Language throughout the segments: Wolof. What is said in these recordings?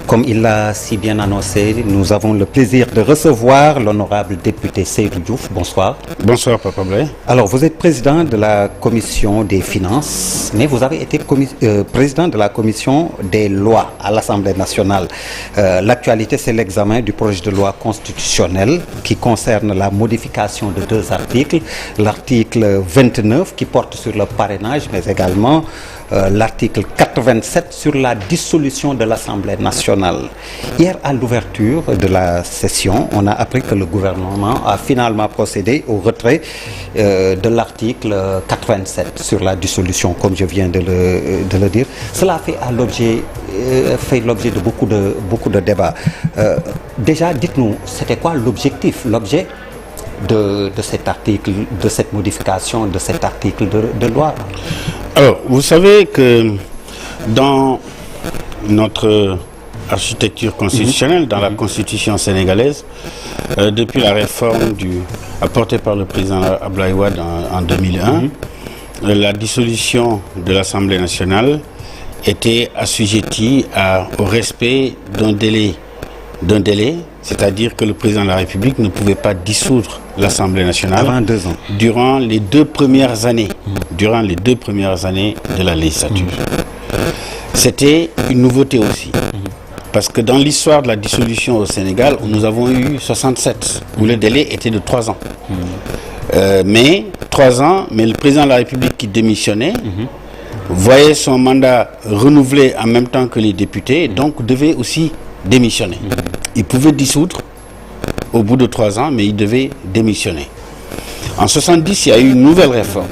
Comme il l'a si bien annoncé, nous avons le plaisir de recevoir l'honorable député Seydou Diouf. Bonsoir. Bonsoir, Papa Blay. Alors, vous êtes président de la commission des finances, mais vous avez été président de la commission des lois à l'Assemblée nationale. L'actualité, c'est l'examen du projet de loi constitutionnelle qui concerne la modification de 2 articles. L'article 29 qui porte sur le parrainage, mais également l'article 87 sur la dissolution de l'Assemblée nationale. Hier, à l'ouverture de la session, on a appris que le gouvernement a finalement procédé au retrait de l'article 87 sur la dissolution, comme je viens de le dire. Cela fait l'objet de beaucoup de débats. Déjà, dites-nous, c'était quoi l'objectif, l'objet de cet article, de cette modification de cet article de loi? Alors, vous savez que dans notre architecture constitutionnelle, dans la constitution sénégalaise, depuis la réforme apportée par le président Abdoulaye Wade en 2001, la dissolution de l'Assemblée nationale était assujettie au respect d'un délai, c'est-à-dire que le président de la République ne pouvait pas dissoudre l'Assemblée nationale avant 2 ans. Durant les 2 premières années, de la législature. C'était une nouveauté aussi, parce que dans l'histoire de la dissolution au Sénégal, nous avons eu 67, où le délai était de 3 ans. Mais le président de la République qui démissionnait voyait son mandat renouvelé en même temps que les députés, donc devait aussi démissionner. Il pouvait dissoudre au bout de 3 ans, mais il devait démissionner. En 70, il y a eu une nouvelle réforme.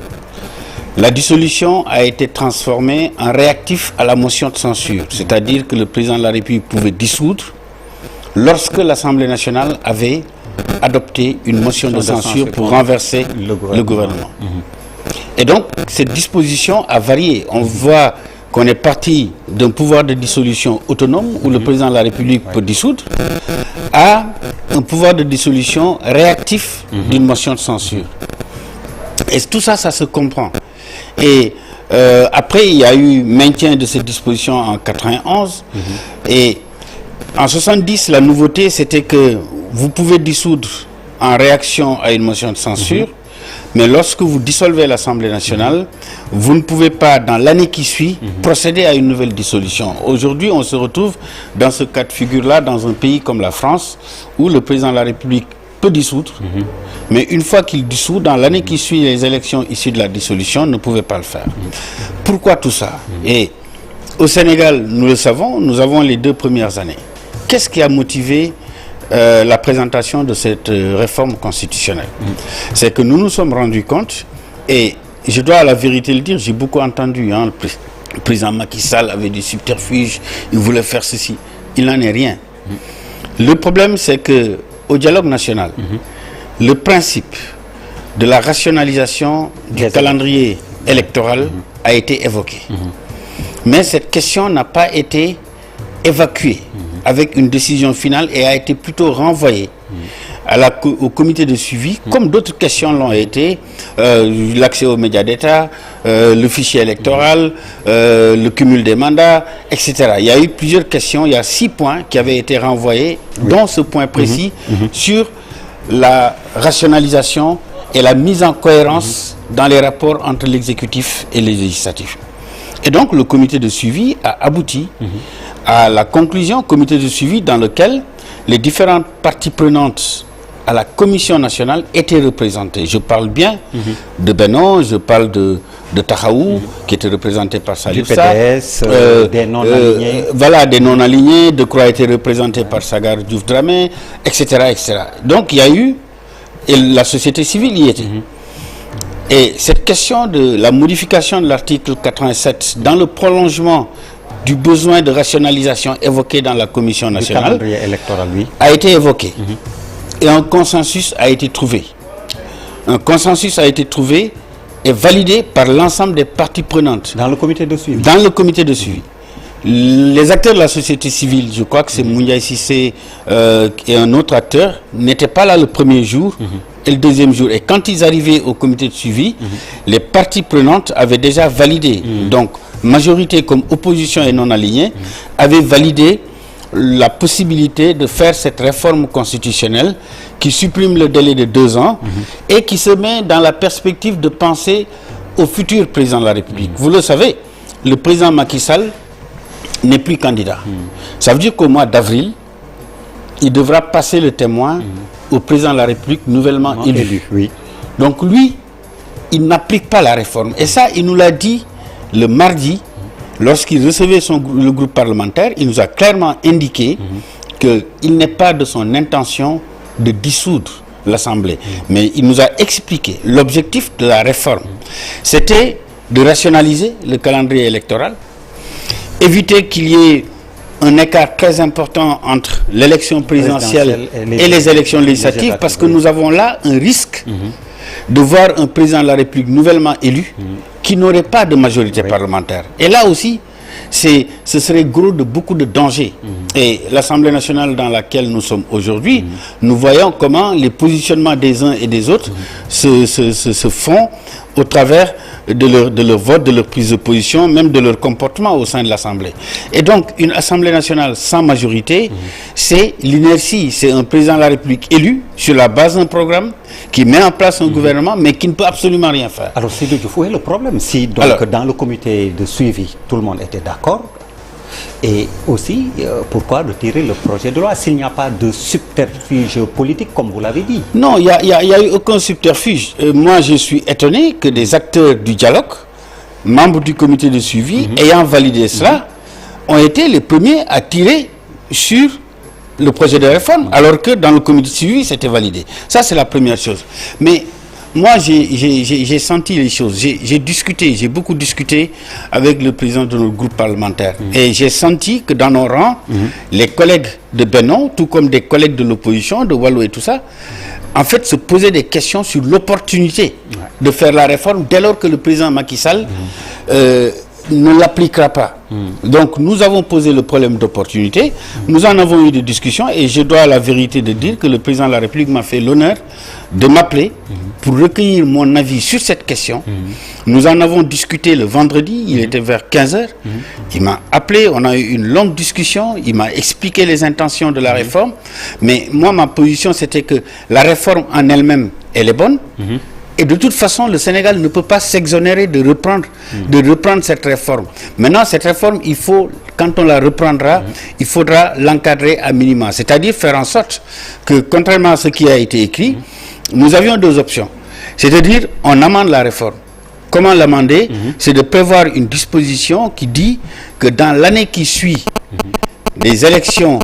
La dissolution a été transformée en réactif à la motion de censure, c'est-à-dire que le président de la République pouvait dissoudre lorsque l'Assemblée nationale avait adopté une motion de censure pour renverser le gouvernement. Et donc, cette disposition a varié. On voit qu'on est parti d'un pouvoir de dissolution autonome où le président de la République peut dissoudre à un pouvoir de dissolution réactif d'une motion de censure. Et tout ça, ça se comprend. Et après, il y a eu maintien de cette disposition en 91. Et en 70, la nouveauté, c'était que vous pouvez dissoudre en réaction à une motion de censure. Mais lorsque vous dissolvez l'Assemblée nationale, vous ne pouvez pas, dans l'année qui suit, procéder à une nouvelle dissolution. Aujourd'hui, on se retrouve dans ce cas de figure-là, dans un pays comme la France, où le président de la République peut dissoudre, mais une fois qu'il dissout, dans l'année qui suit les élections issues de la dissolution, ne pouvait pas le faire. Pourquoi tout ça? Et au Sénégal, nous le savons, nous avons les 2 premières années. Qu'est-ce qui a motivé la présentation de cette réforme constitutionnelle? C'est que nous nous sommes rendus compte, et je dois à la vérité le dire, j'ai beaucoup entendu, le président Macky Sall avait des subterfuges, il voulait faire ceci. Il n'en est rien. Le problème, c'est que au dialogue national, le principe de la rationalisation du calendrier électoral a été évoqué. Mais cette question n'a pas été évacuée avec une décision finale et a été plutôt renvoyée au comité de suivi, comme d'autres questions l'ont été, l'accès aux médias d'État, le fichier électoral, le cumul des mandats, etc. Il y a eu plusieurs questions, il y a 6 points qui avaient été renvoyés, dont ce point précis sur la rationalisation et la mise en cohérence dans les rapports entre l'exécutif et le législatif. Et donc le comité de suivi a abouti à la conclusion, comité de suivi dans lequel les différentes parties prenantes à la Commission nationale étaient représentées. Je parle bien de Benno, je parle de Tahaou, qui était représenté par Salif Sa, des non-alignés. Voilà, des non-alignés, de Croix était représenté par Sagar Diouf Dramé, etc., etc. Donc il y a eu, et la société civile y était. Et cette question de la modification de l'article 87 dans le prolongement du besoin de rationalisation évoqué dans la Commission nationale a été évoqué. Et un consensus a été trouvé. Un consensus a été trouvé et validé par l'ensemble des parties prenantes. Dans le comité de suivi. Dans le comité de suivi. Les acteurs de la société civile, je crois que c'est Mouniaï Sissé et un autre acteur, n'étaient pas là le premier jour et le deuxième jour. Et quand ils arrivaient au comité de suivi, les parties prenantes avaient déjà validé. Donc, majorité comme opposition et non alignée, avaient validé la possibilité de faire cette réforme constitutionnelle qui supprime le délai de 2 ans et qui se met dans la perspective de penser au futur président de la République. Vous le savez, le président Macky Sall n'est plus candidat. Ça veut dire qu'au mois d'avril, il devra passer le témoin au président de la République nouvellement élu. Oui. Donc lui, il n'applique pas la réforme. Et ça, il nous l'a dit le mardi, lorsqu'il recevait le groupe parlementaire, il nous a clairement indiqué qu'il n'est pas de son intention de dissoudre l'Assemblée. Mais il nous a expliqué l'objectif de la réforme. C'était de rationaliser le calendrier électoral, éviter qu'il y ait un écart très important entre l'élection présidentielle et les élections législatives, parce que nous avons là un risque de voir un président de la République nouvellement élu qui n'aurait pas de majorité parlementaire. Et là aussi, ce serait gros de beaucoup de dangers. Et l'Assemblée nationale dans laquelle nous sommes aujourd'hui, nous voyons comment les positionnements des uns et des autres se font au travers de leur vote, de leur prise de position, même de leur comportement au sein de l'Assemblée. Et donc, une Assemblée nationale sans majorité, c'est l'inertie. C'est un président de la République élu sur la base d'un programme qui met en place un gouvernement, mais qui ne peut absolument rien faire. Alors, c'est le problème. Si donc, dans le comité de suivi, tout le monde était d'accord, et aussi, pourquoi retirer le projet de loi s'il n'y a pas de subterfuge politique, comme vous l'avez dit? Non, il n'y a eu aucun subterfuge. Moi, je suis étonné que des acteurs du dialogue, membres du comité de suivi, ayant validé cela, ont été les premiers à tirer sur le projet de réforme, alors que dans le comité de suivi, c'était validé. Ça, c'est la première chose. Mais moi, j'ai senti les choses. J'ai beaucoup discuté avec le président de notre groupe parlementaire. Et j'ai senti que dans nos rangs, les collègues de Benno, tout comme des collègues de l'opposition, de Wallo et tout ça, en fait, se posaient des questions sur l'opportunité de faire la réforme dès lors que le président Macky Sall ne l'appliquera pas. Donc, nous avons posé le problème d'opportunité. Nous en avons eu des discussions et je dois à la vérité de dire que le président de la République m'a fait l'honneur de m'appeler pour recueillir mon avis sur cette question. Nous en avons discuté le vendredi, il était vers 15h. Il m'a appelé, on a eu une longue discussion, il m'a expliqué les intentions de la réforme. Mais moi, ma position, c'était que la réforme en elle-même, elle est bonne. Et de toute façon, le Sénégal ne peut pas s'exonérer de reprendre cette réforme. Maintenant, cette réforme, il faut, quand on la reprendra, il faudra l'encadrer à minima. C'est-à-dire faire en sorte que, contrairement à ce qui a été écrit, nous avions 2 options. C'est-à-dire, on amende la réforme. Comment l'amender? C'est de prévoir une disposition qui dit que dans l'année qui suit les élections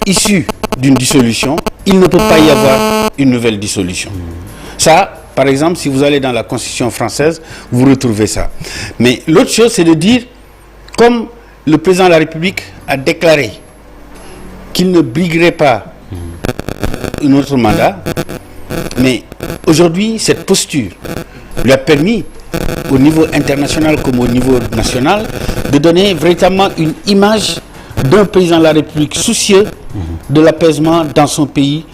issues d'une dissolution, il ne peut pas y avoir une nouvelle dissolution. Ça, par exemple, si vous allez dans la Constitution française, vous retrouvez ça. Mais l'autre chose, c'est de dire, comme le président de la République a déclaré qu'il ne briguerait pas un autre mandat, mais aujourd'hui, cette posture lui a permis, au niveau international comme au niveau national, de donner véritablement une image d'un président de la République soucieux de l'apaisement dans son pays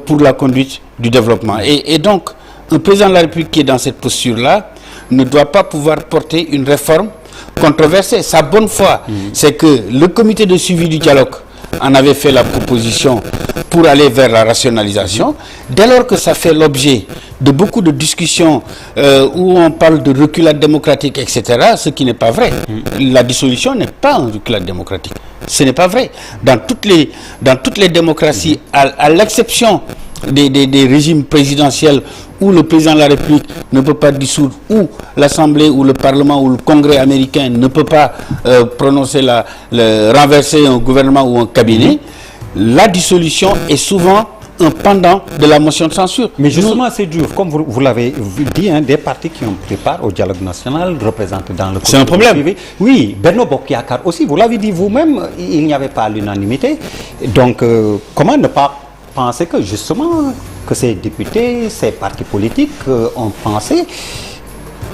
pour la conduite du développement. Et donc, un président de la République qui est dans cette posture-là ne doit pas pouvoir porter une réforme controversée. Sa bonne foi, c'est que le comité de suivi du dialogue en avait fait la proposition pour aller vers la rationalisation. Dès lors que ça fait l'objet de beaucoup de discussions où on parle de reculade démocratique, etc., ce qui n'est pas vrai. La dissolution n'est pas un reculade démocratique. Ce n'est pas vrai. Dans toutes les démocraties, à l'exception des régimes présidentiels où le président de la République ne peut pas dissoudre, où l'Assemblée ou le Parlement ou le Congrès américain ne peut pas renverser un gouvernement ou un cabinet, la dissolution est souvent un pendant de la motion de censure. Mais justement, c'est dur. Comme vous l'avez dit, des partis qui ont pris part au dialogue national représentés dans le... C'est un problème. Oui, Benno Bokk Yakaar aussi, vous l'avez dit vous-même, il n'y avait pas l'unanimité. Donc, comment ne pas penser que justement, que ces députés, ces partis politiques ont pensé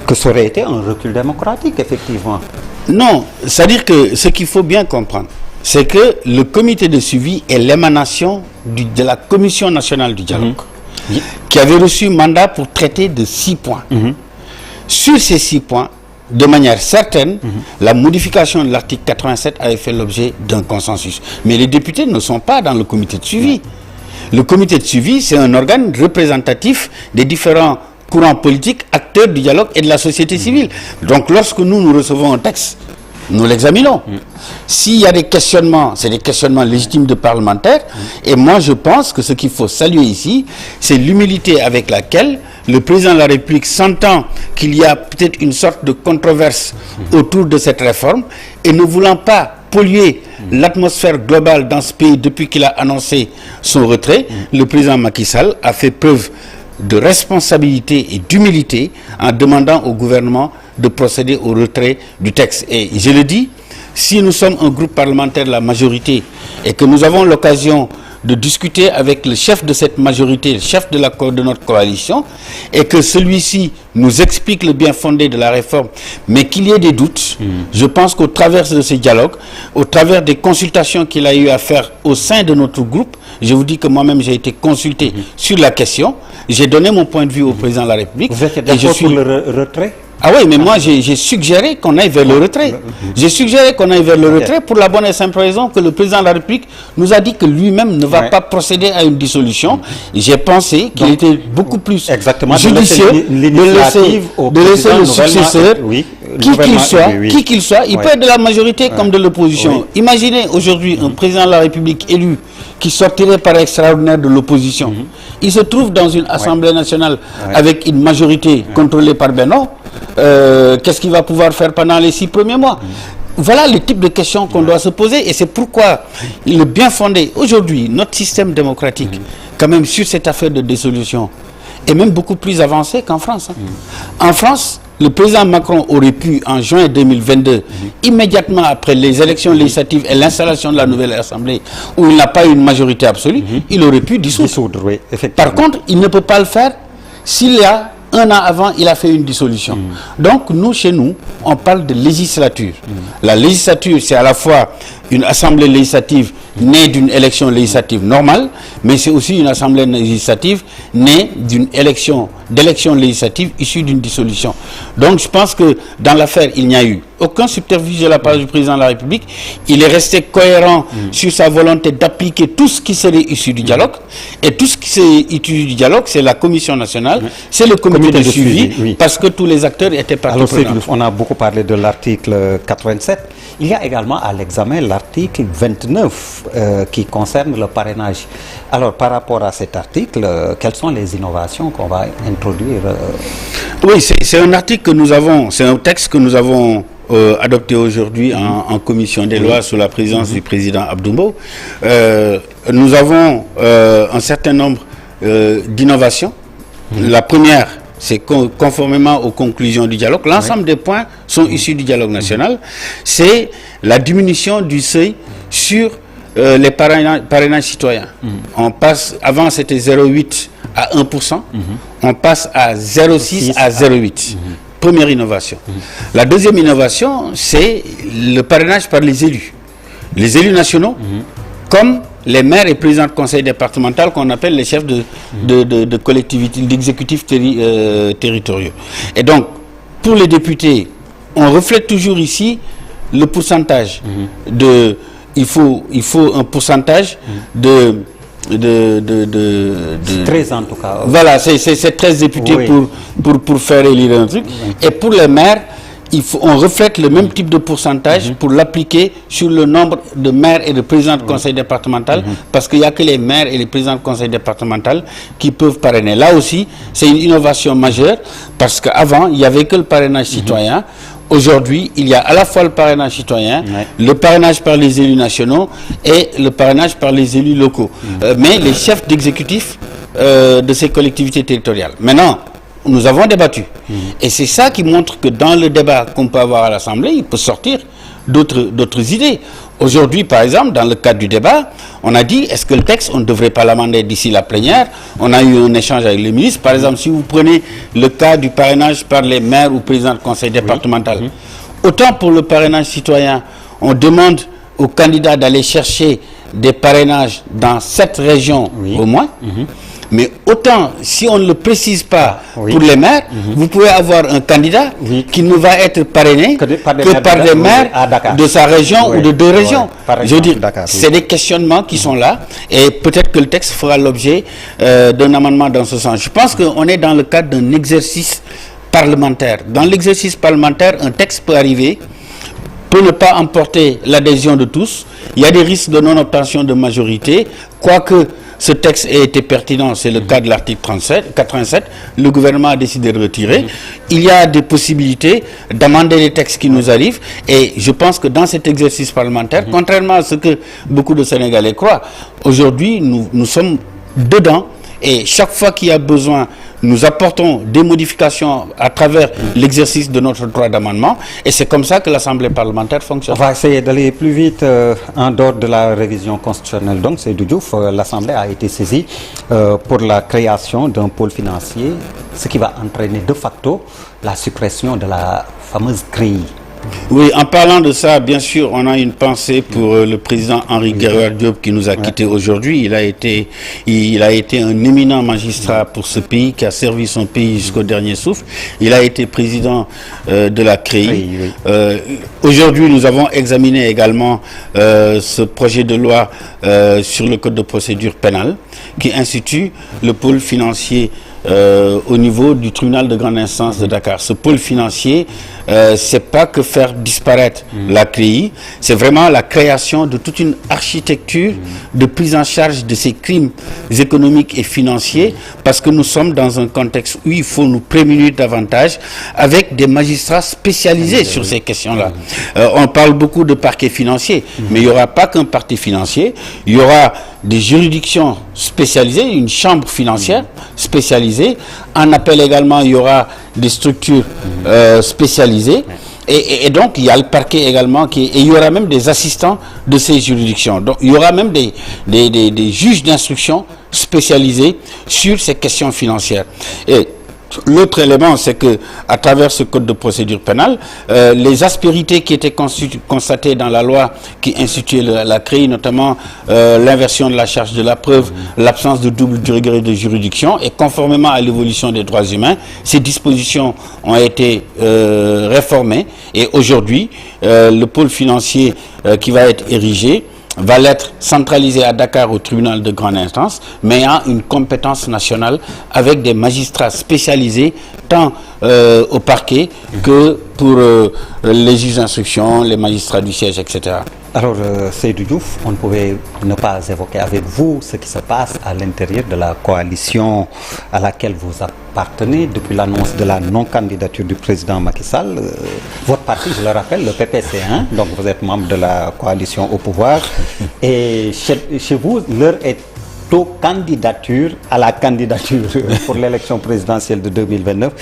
que ça aurait été un recul démocratique, effectivement? Non, c'est-à-dire que ce qu'il faut bien comprendre, c'est que le comité de suivi est l'émanation de la Commission nationale du dialogue, qui avait reçu mandat pour traiter de 6 points. Sur ces 6 points, de manière certaine, la modification de l'article 87 avait fait l'objet d'un consensus. Mais les députés ne sont pas dans le comité de suivi. Le comité de suivi, c'est un organe représentatif des différents courants politiques, acteurs du dialogue et de la société civile. Donc lorsque nous recevons un texte, nous l'examinons. S'il y a des questionnements, c'est des questionnements légitimes de parlementaires. Et moi, je pense que ce qu'il faut saluer ici, c'est l'humilité avec laquelle le président de la République s'entend qu'il y a peut-être une sorte de controverse autour de cette réforme et ne voulant pas polluer l'atmosphère globale dans ce pays depuis qu'il a annoncé son retrait, le président Macky Sall a fait preuve de responsabilité et d'humilité en demandant au gouvernement de procéder au retrait du texte. Et je le dis, si nous sommes un groupe parlementaire de la majorité et que nous avons l'occasion de discuter avec le chef de cette majorité, le chef de notre coalition, et que celui-ci nous explique le bien fondé de la réforme, mais qu'il y ait des doutes, je pense qu'au travers de ces dialogues, au travers des consultations qu'il a eu à faire au sein de notre groupe, je vous dis que moi-même j'ai été consulté sur la question, j'ai donné mon point de vue au président de la République. Vous êtes d'accord pour le retrait ? Ah oui, mais moi j'ai suggéré qu'on aille vers le retrait. J'ai suggéré qu'on aille vers le retrait pour la bonne et simple raison que le président de la République nous a dit que lui-même ne va pas procéder à une dissolution. J'ai pensé qu'il était beaucoup plus judicieux de laisser le successeur, qui qu'il soit, il peut être de la majorité comme de l'opposition. Imaginez aujourd'hui un président de la République élu qui sortirait par extraordinaire de l'opposition. Il se trouve dans une Assemblée nationale avec une majorité contrôlée par Benno. Qu'est-ce qu'il va pouvoir faire pendant les 6 premiers mois? Voilà le type de questions qu'on doit se poser et c'est pourquoi il est bien fondé. Aujourd'hui, notre système démocratique, quand même sur cette affaire de dissolution, est même beaucoup plus avancé qu'en France. En France, le président Macron aurait pu, en juin 2022, immédiatement après les élections législatives et l'installation de la nouvelle Assemblée, où il n'a pas eu une majorité absolue, il aurait pu dissoudre. Oui, effectivement. Par contre, il ne peut pas le faire s'il y a un an avant, il a fait une dissolution. Donc, nous, chez nous, on parle de législature. La législature, c'est à la fois une assemblée législative née d'une élection législative normale, mais c'est aussi une assemblée législative née d'élection législative issue d'une dissolution. Donc, je pense que dans l'affaire, il n'y a eu aucun subterfuge de la part du président de la République. Il est resté cohérent sur sa volonté d'appliquer tout ce qui serait issu du dialogue. Et tout ce qui est issu du dialogue, c'est la Commission nationale, c'est le comité de suivi, parce que tous les acteurs étaient partis prenants. On a beaucoup parlé de l'article 87. Il y a également à l'examen l'article 29 qui concerne le parrainage. Alors, par rapport à cet article, quelles sont les innovations qu'on va introduire Oui, c'est un article que nous avons, c'est un texte que nous avons adopté aujourd'hui en commission des lois sous la présidence du président Abdoumbo. Nous avons un certain nombre d'innovations. La première, c'est conformément aux conclusions du dialogue, l'ensemble des points sont issus du dialogue national, c'est la diminution du seuil sur les parrainages citoyens. On passe, avant c'était 0,8 à 1%, on passe à 0,6 à 0,8. Première innovation. La deuxième innovation, c'est le parrainage par les élus. Les élus nationaux, comme les maires et présidents de conseil départemental qu'on appelle les chefs de collectivités, d'exécutifs territoriaux. Et donc, pour les députés, on reflète toujours ici le pourcentage de... Il faut un pourcentage de 13 en tout cas. Voilà, c'est 13 députés pour faire élire un truc. Et pour les maires, on reflète le même type de pourcentage pour l'appliquer sur le nombre de maires et de présidents de conseil départemental, parce qu'il n'y a que les maires et les présidents de conseil départemental qui peuvent parrainer. Là aussi, c'est une innovation majeure, parce qu'avant, il n'y avait que le parrainage citoyen. Aujourd'hui, il y a à la fois le parrainage citoyen, le parrainage par les élus nationaux et le parrainage par les élus locaux. Mais les chefs d'exécutif de ces collectivités territoriales. Maintenant, nous avons débattu. Et c'est ça qui montre que dans le débat qu'on peut avoir à l'Assemblée, il peut sortir d'autres idées. Aujourd'hui, par exemple, dans le cadre du débat, on a dit, est-ce que le texte, on ne devrait pas l'amender d'ici la plénière? On a eu un échange avec le ministre. Par exemple, si vous prenez le cas du parrainage par les maires ou présidents de conseil départemental, autant pour le parrainage citoyen, on demande aux candidats d'aller chercher des parrainages dans 7 régions au moins. Mais autant, si on ne le précise pas Oui. pour les maires, vous pouvez avoir un candidat Oui. qui ne va être parrainé Que par des que maires par des oui, maires à Dakar. de sa région Oui. ou de deux Oui. régions. Par Je veux exemple, dire, Dakar, oui. c'est des questionnements qui sont là et peut-être que le texte fera l'objet d'un amendement dans ce sens. Je pense qu'on est dans le cadre d'un exercice parlementaire. Dans l'exercice parlementaire, un texte peut arriver, peut ne pas emporter l'adhésion de tous. Il y a des risques de non-obtention de majorité, quoique ce texte ait été pertinent, c'est le cas de l'article 87, le gouvernement a décidé de retirer. Il y a des possibilités d'amender les textes qui nous arrivent et je pense que dans cet exercice parlementaire, contrairement à ce que beaucoup de Sénégalais croient, aujourd'hui nous sommes dedans et chaque fois qu'il y a besoin, nous apportons des modifications à travers l'exercice de notre droit d'amendement et c'est comme ça que l'Assemblée parlementaire fonctionne. On va essayer d'aller plus vite en dehors de la révision constitutionnelle. Donc, Seydou Diouf, l'Assemblée a été saisie pour la création d'un pôle financier, ce qui va entraîner de facto la suppression de la fameuse CREI. Oui, en parlant de ça, bien sûr, on a une pensée pour le président Henri Guerrier Diop qui nous a quittés aujourd'hui. Il a été un éminent magistrat pour ce pays qui a servi son pays jusqu'au dernier souffle. Il a été président de la CREI. Aujourd'hui, nous avons examiné également ce projet de loi sur le code de procédure pénale qui institue le pôle financier au niveau du tribunal de grande instance de Dakar. Ce pôle financier, c'est pas que faire disparaître la CREI, c'est vraiment la création de toute une architecture de prise en charge de ces crimes économiques et financiers, parce que nous sommes dans un contexte où il faut nous prémunir davantage avec des magistrats spécialisés sur ces questions-là. On parle beaucoup de parquet financier, mais il n'y aura pas qu'un parquet financier, il y aura des juridictions spécialisées, une chambre financière spécialisée. En appel également, il y aura des structures spécialisées. Et donc, il y a le parquet également, et il y aura même des assistants de ces juridictions. Donc, il y aura même des juges d'instruction spécialisés sur ces questions financières. Et l'autre élément, c'est que à travers ce code de procédure pénale, les aspérités qui étaient constatées dans la loi qui instituait la CREI, notamment l'inversion de la charge de la preuve, l'absence de double degré de juridiction, et conformément à l'évolution des droits humains, ces dispositions ont été réformées. Et aujourd'hui, le pôle financier qui va être érigé va l'être centralisé à Dakar au tribunal de grande instance, mais ayant une compétence nationale avec des magistrats spécialisés tant au parquet que pour les juges d'instruction, les magistrats du siège, etc. Alors, Seydou Diouf, on ne pouvait ne pas évoquer avec vous ce qui se passe à l'intérieur de la coalition à laquelle vous appartenez depuis l'annonce de la non-candidature du président Macky Sall. Votre parti, je le rappelle, le PPC, hein, donc vous êtes membre de la coalition au pouvoir. Et chez vous, l'heure est aux candidatures à la candidature pour l'élection présidentielle de 2029.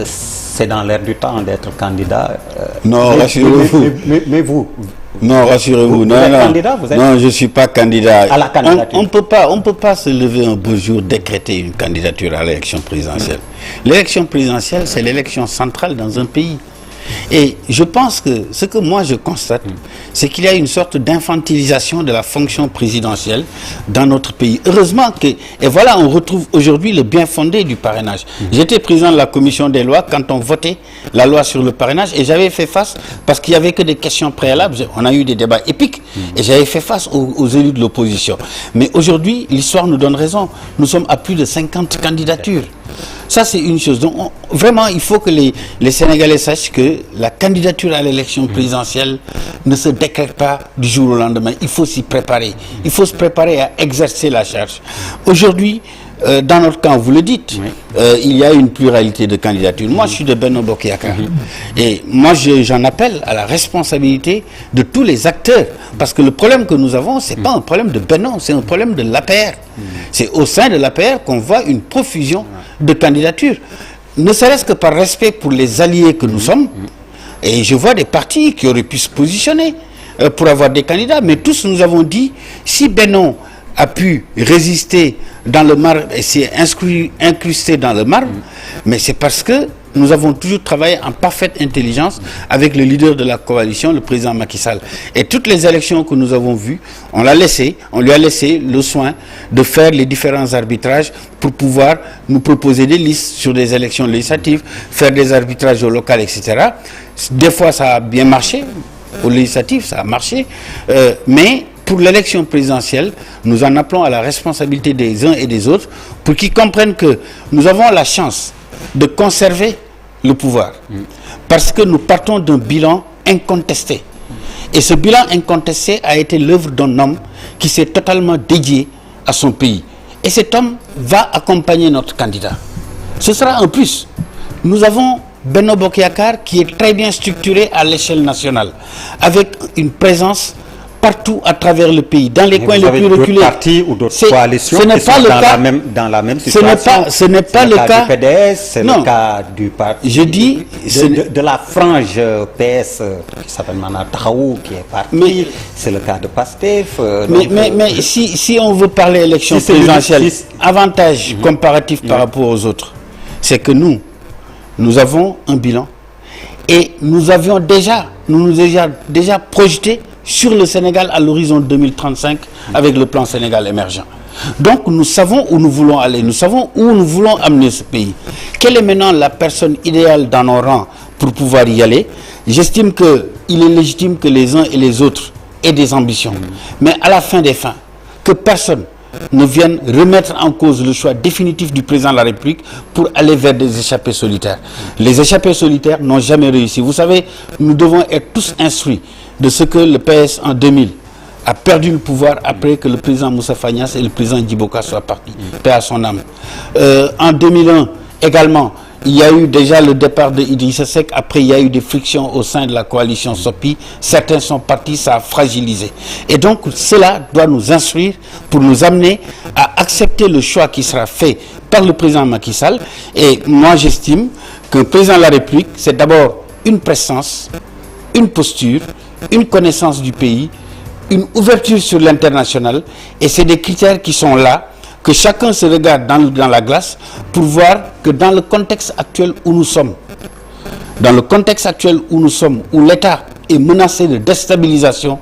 C'est dans l'air du temps d'être candidat. Non, rassurez-vous. Mais vous... Non, rassurez-vous. Vous êtes candidat, vous êtes... Non, je ne suis pas candidat. À la candidature. On ne peut pas se lever un beau jour, décréter une candidature à l'élection présidentielle. L'élection présidentielle, c'est l'élection centrale dans un pays. Et je pense que ce que moi je constate, c'est qu'il y a une sorte d'infantilisation de la fonction présidentielle dans notre pays. Heureusement que, et voilà, on retrouve aujourd'hui le bien fondé du parrainage. J'étais président de la commission des lois quand on votait la loi sur le parrainage et j'avais fait face, parce qu'il n'y avait que des questions préalables, on a eu des débats épiques et j'avais fait face aux élus de l'opposition. Mais aujourd'hui, l'histoire nous donne raison. Nous sommes à plus de 50 candidatures. Ça, c'est une chose. Donc, vraiment, il faut que les Sénégalais sachent que la candidature à l'élection présidentielle ne se décrète pas du jour au lendemain. Il faut s'y préparer. Il faut se préparer à exercer la charge. Aujourd'hui, dans notre camp, vous le dites, il y a une pluralité de candidatures. Moi, je suis de Benno Bokk Yakaar. Et moi, j'en appelle à la responsabilité de tous les acteurs. Parce que le problème que nous avons, ce n'est pas un problème de Benno, c'est un problème de l'APR. C'est au sein de l'APR qu'on voit une profusion de candidatures. Ne serait-ce que par respect pour les alliés que nous sommes. Et je vois des partis qui auraient pu se positionner pour avoir des candidats. Mais tous nous avons dit, si Benno a pu résister dans le marbre et s'est incrusté dans le marbre, mais c'est parce que nous avons toujours travaillé en parfaite intelligence avec le leader de la coalition, le président Macky Sall. Et toutes les élections que nous avons vues, on lui a laissé le soin de faire les différents arbitrages pour pouvoir nous proposer des listes sur des élections législatives, faire des arbitrages au local, etc. Des fois, ça a bien marché. Au législatif, ça a marché. Mais pour l'élection présidentielle, nous en appelons à la responsabilité des uns et des autres pour qu'ils comprennent que nous avons la chance de conserver le pouvoir. Parce que nous partons d'un bilan incontesté. Et ce bilan incontesté a été l'œuvre d'un homme qui s'est totalement dédié à son pays. Et cet homme va accompagner notre candidat. Ce sera un plus. Nous avons Benno Bokk Yakaar qui est très bien structuré à l'échelle nationale, avec une présence partout à travers le pays, dans les coins les plus reculés. Partis ou d'autres coalitions qui sont dans la même situation. Ce n'est pas le cas du PDS, c'est le cas du parti. Je dis de la frange PS qui s'appelle Mana Taxawu qui est parti. C'est le cas de Pastef. Mais si on veut parler élection présidentielle, avantage comparatif par rapport aux autres, c'est que nous avons un bilan et nous nous avions déjà projeté sur le Sénégal à l'horizon 2035 avec le plan Sénégal émergent. Donc nous savons où nous voulons aller, nous savons où nous voulons amener ce pays. Quelle est maintenant la personne idéale dans nos rangs pour pouvoir y aller? J'estime qu'il est légitime que les uns et les autres aient des ambitions. Mais à la fin des fins, que personne ne vienne remettre en cause le choix définitif du président de la République pour aller vers des échappées solitaires. Les échappées solitaires n'ont jamais réussi. Vous savez, nous devons être tous instruits de ce que le PS en 2000 a perdu le pouvoir après que le président Moussa Fagnas et le président Djiboka soient partis. Paix à son âme. En 2001 également, il y a eu déjà le départ de Idrissa Seck. Après, il y a eu des frictions au sein de la coalition SOPI. Certains sont partis, ça a fragilisé. Et donc, cela doit nous instruire pour nous amener à accepter le choix qui sera fait par le président Macky Sall. Et moi, j'estime que le président de la République, c'est d'abord une présence, une posture, une connaissance du pays, une ouverture sur l'international. Et c'est des critères qui sont là, que chacun se regarde dans la glace pour voir que dans le contexte actuel où nous sommes, où l'État est menacé de déstabilisation,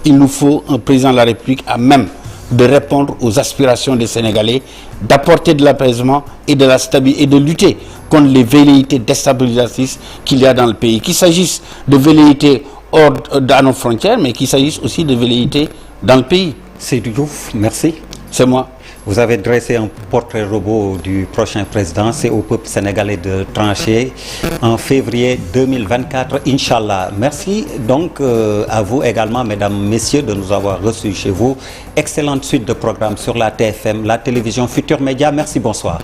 il nous faut un président de la République à même de répondre aux aspirations des Sénégalais, d'apporter de l'apaisement et de la stabilité et de lutter contre les velléités déstabilisatrices qu'il y a dans le pays. Qu'il s'agisse de velléités hors de nos frontières, mais qu'il s'agisse aussi de velléités dans le pays. Seydou Diouf, merci. C'est moi. Vous avez dressé un portrait robot du prochain président. C'est au peuple sénégalais de trancher en février 2024, Inch'Allah. Merci donc à vous également, mesdames, messieurs, de nous avoir reçus chez vous. Excellente suite de programmes sur la TFM, la télévision Futur Média. Merci, bonsoir.